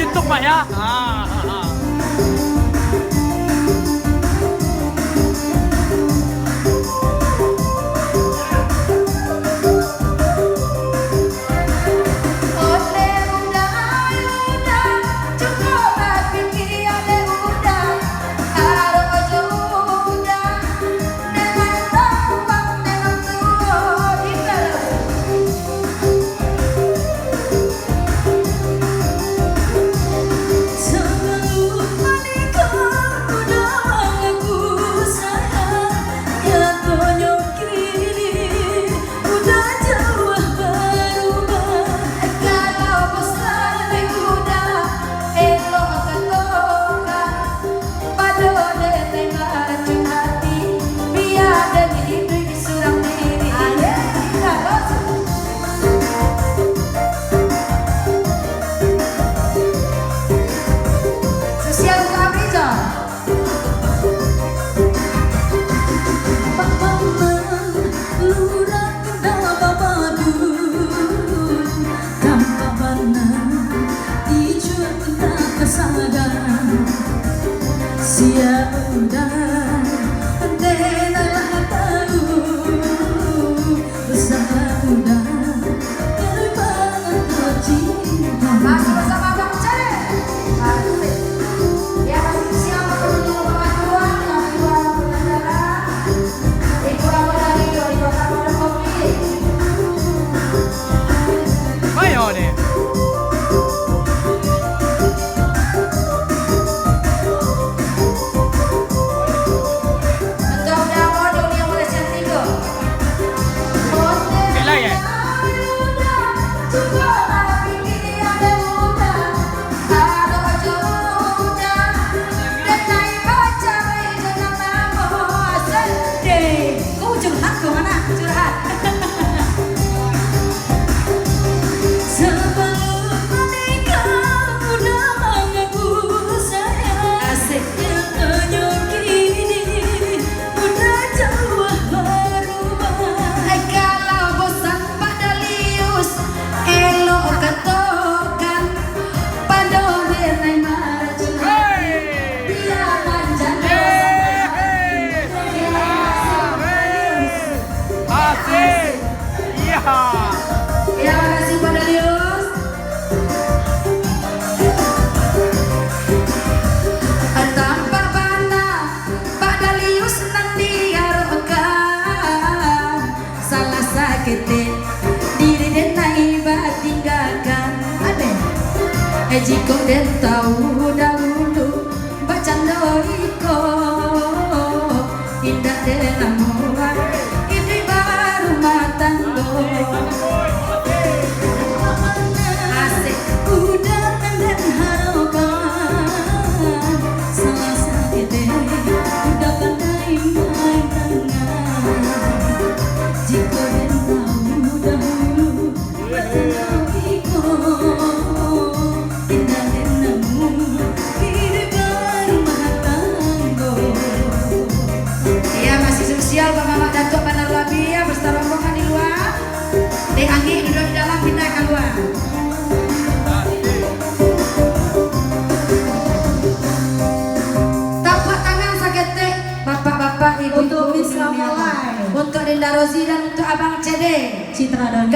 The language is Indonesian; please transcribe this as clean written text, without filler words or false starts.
YouTube Pak ya. Masih bersama Bang Cere. Ya masih siap menuju pemakaman yang dibawa pengendara di Pulau Dari di Kota Pondokopi. Ayo nih. Ya, makasih Pak Dalius. Tanpa pandang Pak Dalius nanti diharapkan salah sakit diri dan naiba tinggalkan. Jika den tahu dahulu baca doiko indah dalam muat ini baru matanggo. Asik udah dan harapan salah sakit udah pandai main tangan. Jika den tahu dahulu baca doiko Pak Mama Datuk Bandar Labi ya bersama rombongan di luar. Dek Anggi duduk di dalam, pindah keluar. Tepuk tangan sakit bapak-bapak, ibu-ibu. Untuk Miss Ramolai, untuk Dinda Rozi dan untuk Abang Cede. Citra dan